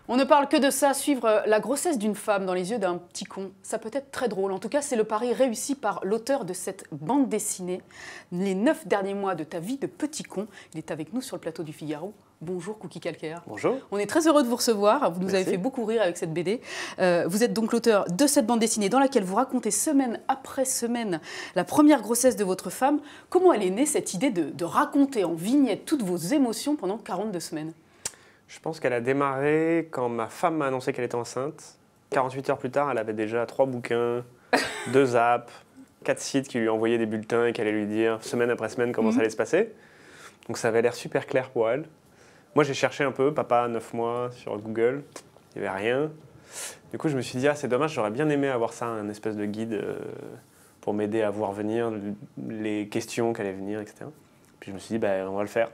On ne parle que de ça, suivre la grossesse d'une femme dans les yeux d'un petit con. Ça peut être très drôle. En tout cas, c'est le pari réussi par l'auteur de cette bande dessinée. Les 9 derniers mois de ta vie de petit con. Il est avec nous sur le plateau du Figaro. Bonjour Cookie Calcaire. Bonjour. On est très heureux de vous recevoir. Vous nous Merci. avez fait beaucoup rire avec cette BD. Vous êtes donc l'auteur de cette bande dessinée dans laquelle vous racontez semaine après semaine la première grossesse de votre femme. Comment elle est née cette idée de raconter en vignette toutes vos émotions pendant 42 semaines? Je pense qu'elle a démarré quand ma femme m'a annoncé qu'elle était enceinte. 48 heures plus tard, elle avait déjà 3 bouquins, 2 apps, 4 sites qui lui envoyaient des bulletins et qui allaient lui dire semaine après semaine comment ça allait se passer. Donc ça avait l'air super clair pour elle. Moi j'ai cherché un peu, papa 9 mois sur Google, il n'y avait rien. Du coup je me suis dit, ah c'est dommage, j'aurais bien aimé avoir ça, un espèce de guide pour m'aider à voir venir les questions qui allaient venir, etc. Puis je me suis dit, bah, on va le faire,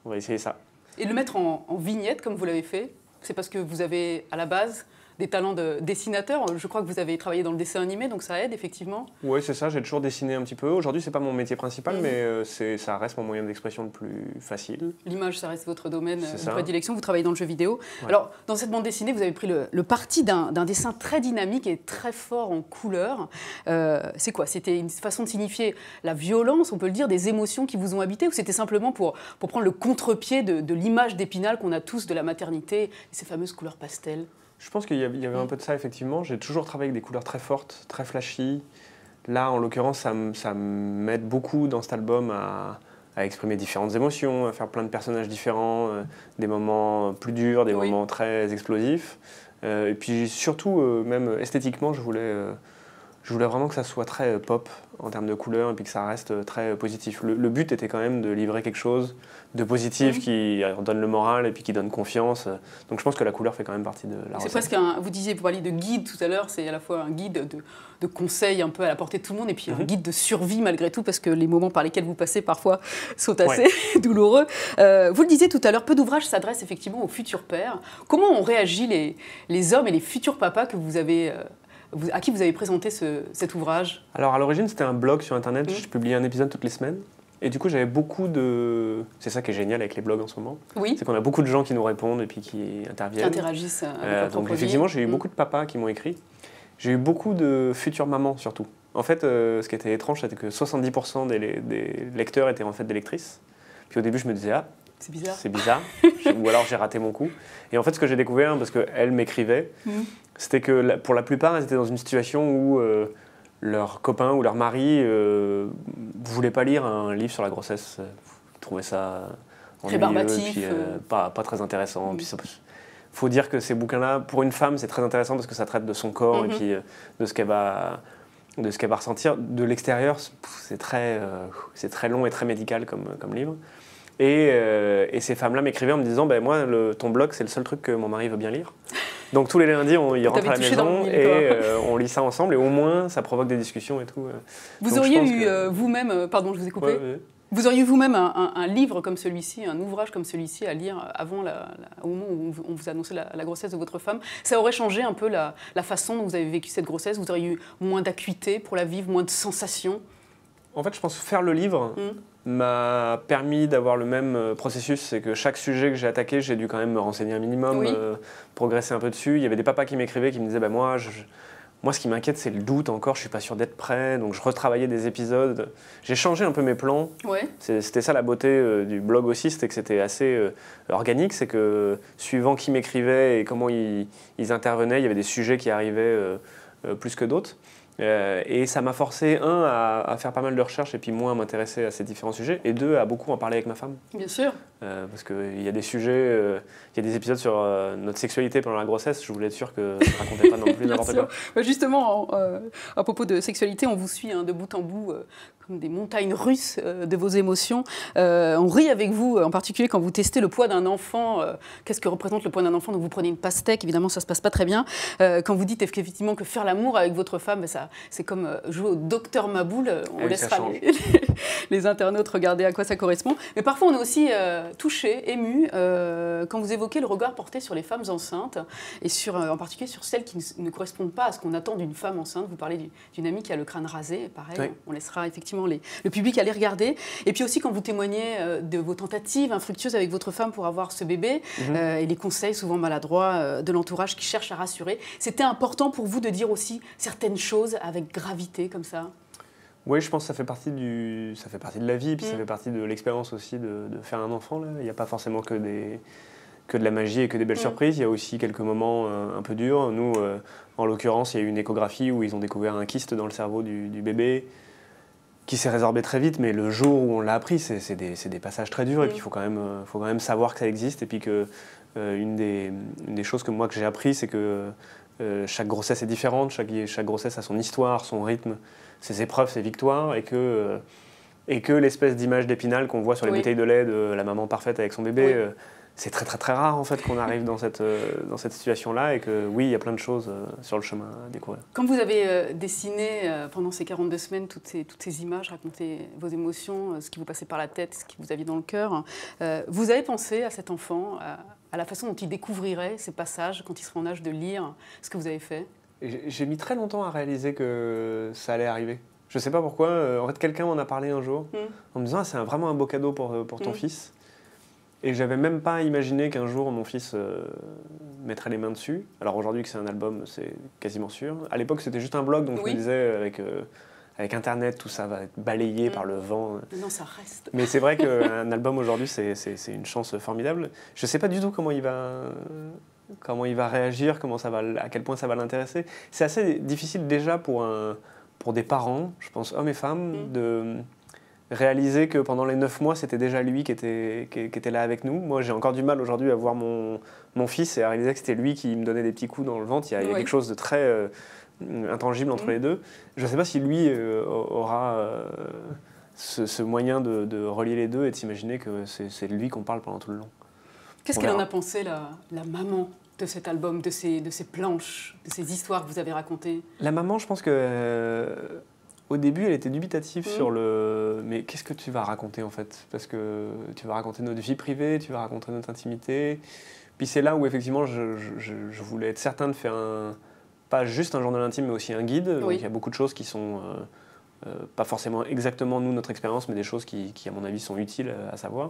on va essayer ça. Et le mettre en vignette comme vous l'avez fait, c'est parce que vous avez à la base des talents de dessinateur. Je crois que vous avez travaillé dans le dessin animé, donc ça aide effectivement. Oui, c'est ça, j'ai toujours dessiné un petit peu. Aujourd'hui, c'est pas mon métier principal, mais ça reste mon moyen d'expression le plus facile. L'image, ça reste votre domaine de ça. prédilection. Vous travaillez dans le jeu vidéo. Ouais. Alors, dans cette bande dessinée, vous avez pris le parti d'un dessin très dynamique et très fort en couleurs. C'est quoi? C'était une façon de signifier la violence, on peut le dire, des émotions qui vous ont habité, ou c'était simplement pour prendre le contre-pied de l'image d'Épinal qu'on a tous de la maternité, et ces fameuses couleurs pastel? Je pense qu'il y avait un peu de ça, effectivement. J'ai toujours travaillé avec des couleurs très fortes, très flashy. Là, en l'occurrence, ça m'aide beaucoup dans cet album à exprimer différentes émotions, à faire plein de personnages différents, des moments plus durs, des moments très explosifs. Et puis surtout, même esthétiquement, je voulais vraiment que ça soit très pop en termes de couleurs et puis que ça reste très positif. Le but était quand même de livrer quelque chose de positif qui donne le moral et puis qui donne confiance. Donc je pense que la couleur fait quand même partie de la recette. C'est presque vous disiez, vous parliez de guide tout à l'heure, c'est à la fois un guide de conseils un peu à la portée de tout le monde et puis un guide de survie malgré tout, parce que les moments par lesquels vous passez parfois sont assez douloureux. Vous le disiez tout à l'heure, peu d'ouvrages s'adressent effectivement aux futurs pères. Comment ont réagi les hommes et les futurs papas que vous avez... à qui vous avez présenté cet ouvrage? Alors à l'origine c'était un blog sur internet, je publiais un épisode toutes les semaines. Et du coup j'avais beaucoup de... C'est ça qui est génial avec les blogs en ce moment. Oui. C'est qu'on a beaucoup de gens qui nous répondent et puis qui interviennent. Qui interagissent avec votre donc effectivement j'ai eu beaucoup de papas qui m'ont écrit. J'ai eu beaucoup de futures mamans surtout. En fait ce qui était étrange c'était que 70% des lecteurs étaient en fait des lectrices. Puis au début je me disais ah c'est bizarre. C'est bizarre. Ou alors j'ai raté mon coup. Et en fait, ce que j'ai découvert, parce qu'elles m'écrivaient, c'était que pour la plupart, elles étaient dans une situation où leur copain ou leur mari ne voulait pas lire un livre sur la grossesse. Ils trouvaient ça très barbatif. Puis, pas très intéressant. Puis faut dire que ces bouquins-là, pour une femme, c'est très intéressant parce que ça traite de son corps et puis de ce qu'elle va ressentir. De l'extérieur, c'est très long et très médical comme livre. Et ces femmes-là m'écrivaient en me disant moi, ton blog, c'est le seul truc que mon mari veut bien lire. Donc tous les lundis, il rentre à la maison et on lit ça ensemble. Et au moins, ça provoque des discussions et tout. Vous auriez eu vous-même... Pardon, je vous ai coupé. Vous auriez vous-même un livre comme celui-ci, un ouvrage comme celui-ci à lire avant au moment où on vous annonçait la grossesse de votre femme. Ça aurait changé un peu la façon dont vous avez vécu cette grossesse? Vous auriez eu moins d'acuité pour la vivre, moins de sensations? En fait, je pense que faire le livre m'a permis d'avoir le même processus. C'est que chaque sujet que j'ai attaqué, j'ai dû quand même me renseigner un minimum, progresser un peu dessus. Il y avait des papas qui m'écrivaient, qui me disaient moi, ce qui m'inquiète, c'est le doute encore. Je suis pas sûr d'être prêt. Donc, je retravaillais des épisodes. J'ai changé un peu mes plans. Ouais. C'était ça la beauté du blog aussi, c'était que c'était assez organique. C'est que suivant qui m'écrivait et comment ils intervenaient, il y avait des sujets qui arrivaient plus que d'autres. Et ça m'a forcé, à faire pas mal de recherches et puis moi à m'intéresser à ces différents sujets, et deux, à beaucoup en parler avec ma femme. Bien sûr. Parce qu'il y a des sujets, il y a des épisodes sur notre sexualité pendant la grossesse, je voulais être sûr que je ne racontais pas non plus n'importe quoi. Justement, à propos de sexualité, on vous suit de bout en bout comme des montagnes russes de vos émotions. On rit avec vous, en particulier quand vous testez le poids d'un enfant. Qu'est-ce que représente le poids d'un enfant? Donc vous prenez une pastèque, évidemment ça ne se passe pas très bien. Quand vous dites effectivement que faire l'amour avec votre femme, ça c'est comme jouer au docteur Maboul. On laissera les internautes regarder à quoi ça correspond. Mais parfois, on est aussi touché, ému, quand vous évoquez le regard porté sur les femmes enceintes, et en particulier sur celles qui ne correspondent pas à ce qu'on attend d'une femme enceinte. Vous parlez d'une amie qui a le crâne rasé, pareil, oui. On laissera effectivement le public aller regarder. Et puis aussi, quand vous témoignez de vos tentatives infructueuses avec votre femme pour avoir ce bébé, et les conseils souvent maladroits de l'entourage qui cherche à rassurer, c'était important pour vous de dire aussi certaines choses avec gravité, comme ça? Oui, je pense que ça fait partie de la vie, puis ça fait partie de l'expérience aussi de faire un enfant. Là. Il n'y a pas forcément que de la magie et que des belles surprises. Il y a aussi quelques moments un peu durs. Nous, en l'occurrence, il y a eu une échographie où ils ont découvert un kyste dans le cerveau du bébé qui s'est résorbé très vite, mais le jour où on l'a appris, c'est des passages très durs, et puis il faut quand même savoir que ça existe, et puis que une des choses que j'ai appris, c'est que chaque grossesse est différente, chaque grossesse a son histoire, son rythme, ses épreuves, ses victoires, et que l'espèce d'image d'Épinal qu'on voit sur les bouteilles de lait de la maman parfaite avec son bébé, c'est très très très rare en fait qu'on arrive dans cette situation-là, et que oui, il y a plein de choses sur le chemin à découvrir. Quand vous avez dessiné pendant ces 42 semaines toutes ces images, raconté vos émotions, ce qui vous passait par la tête, ce qui vous aviez dans le cœur, vous avez pensé à cet enfant, à la façon dont il découvrirait ces passages quand il serait en âge de lire ce que vous avez fait? J'ai mis très longtemps à réaliser que ça allait arriver. Je ne sais pas pourquoi. En fait, quelqu'un m'en a parlé un jour en me disant ah, c'est vraiment un beau cadeau pour ton fils. Et j'avais même pas imaginé qu'un jour mon fils mettrait les mains dessus. Alors aujourd'hui que c'est un album, c'est quasiment sûr. À l'époque, c'était juste un blog, donc je me disais avec Internet, tout ça va être balayé par le vent. Non, ça reste. Mais c'est vrai qu'un album aujourd'hui, c'est une chance formidable. Je ne sais pas du tout comment il va réagir, à quel point ça va l'intéresser. C'est assez difficile déjà pour des parents, je pense hommes et femmes, de réaliser que pendant les 9 mois, c'était déjà lui qui était là avec nous. Moi, j'ai encore du mal aujourd'hui à voir mon fils et à réaliser que c'était lui qui me donnait des petits coups dans le ventre. Il y a quelque chose de très intangible entre les deux. Je ne sais pas si lui aura ce moyen de relier les deux et de s'imaginer que c'est de lui qu'on parle pendant tout le long. Qu'est-ce qu'elle en a pensé, la maman de cet album, de ces planches, de ces histoires que vous avez racontées? La maman, je pense que au début, elle était dubitative sur mais qu'est-ce que tu vas raconter en fait? Parce que tu vas raconter notre vie privée, tu vas raconter notre intimité. Puis c'est là où effectivement je voulais être certain de faire pas juste un journal intime, mais aussi un guide. Donc il y a beaucoup de choses qui sont pas forcément exactement nous, notre expérience, mais des choses qui à mon avis sont utiles à savoir.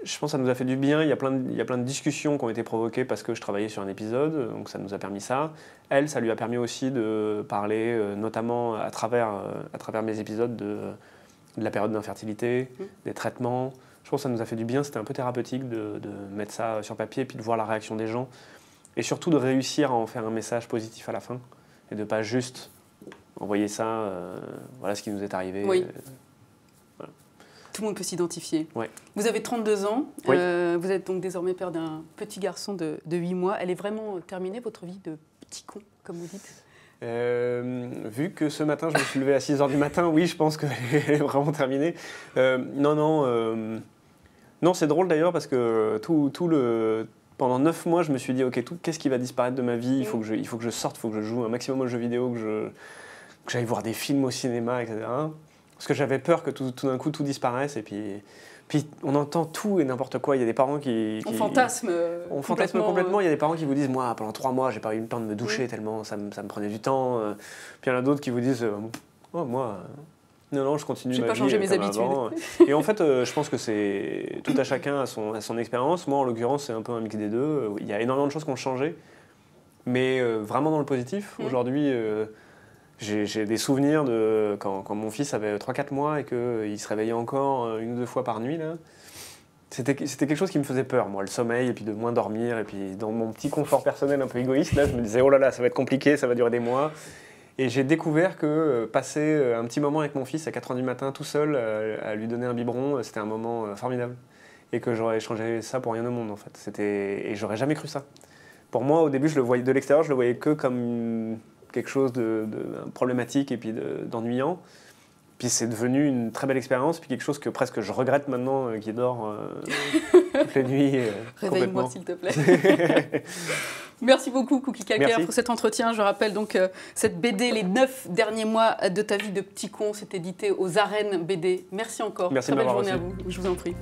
Je pense que ça nous a fait du bien. Il y a plein de discussions qui ont été provoquées parce que je travaillais sur un épisode, donc ça nous a permis ça. Elle, ça lui a permis aussi de parler, notamment à travers mes épisodes, de la période d'infertilité, des traitements. Je pense que ça nous a fait du bien. C'était un peu thérapeutique de mettre ça sur papier et puis de voir la réaction des gens. Et surtout de réussir à en faire un message positif à la fin et de ne pas juste envoyer ça, voilà ce qui nous est arrivé. Oui. Tout le monde peut s'identifier. Ouais. Vous avez 32 ans, oui. Vous êtes donc désormais père d'un petit garçon de 8 mois. Elle est vraiment terminée, votre vie de petit con, comme vous dites? Vu que ce matin, je me suis levé à 6h du matin, oui, je pense qu'elle est vraiment terminée. Non, c'est drôle d'ailleurs parce que pendant 9 mois, je me suis dit, ok, qu'est-ce qui va disparaître de ma vie? Il faut que je sorte, il faut que je joue un maximum aux jeux vidéo, que j'aille voir des films au cinéma, etc. Parce que j'avais peur que tout d'un coup tout disparaisse, et puis on entend tout et n'importe quoi. Il y a des parents on fantasme complètement. Il y a des parents qui vous disent moi pendant 3 mois j'ai pas eu le temps de me doucher tellement ça me prenait du temps. Puis il y en a d'autres qui vous disent moi non je continue ma vie. J'ai pas changé mes habitudes. Avant. Et en fait je pense que c'est tout à chacun à son expérience. Moi en l'occurrence c'est un peu un mix des deux. Il y a énormément de choses qui ont changé, mais vraiment dans le positif. Aujourd'hui j'ai des souvenirs de quand mon fils avait 3-4 mois et qu'il se réveillait encore 1 ou 2 fois par nuit. Là. C'était quelque chose qui me faisait peur, moi, le sommeil, et puis de moins dormir. Et puis dans mon petit confort personnel un peu égoïste, là, je me disais, oh là là, ça va être compliqué, ça va durer des mois. Et j'ai découvert que passer un petit moment avec mon fils à 4h du matin, tout seul, à lui donner un biberon, c'était un moment formidable. Et que j'aurais échangé ça pour rien au monde, en fait. Et j'aurais jamais cru ça. Pour moi, au début, je le voyais de l'extérieur, je le voyais que comme quelque chose de problématique et puis d'ennuyant. Puis c'est devenu une très belle expérience, puis quelque chose que presque je regrette maintenant, qui dort toutes les nuits. Réveille-moi s'il te plaît. Merci beaucoup, Cookie Calcaire, Merci. pour cet entretien. Je rappelle donc cette BD, Les 9 derniers mois de ta vie de petit con, c'est édité aux Arènes BD. Merci encore. Merci Très de belle m'avoir journée reçu. à vous. Je vous en prie.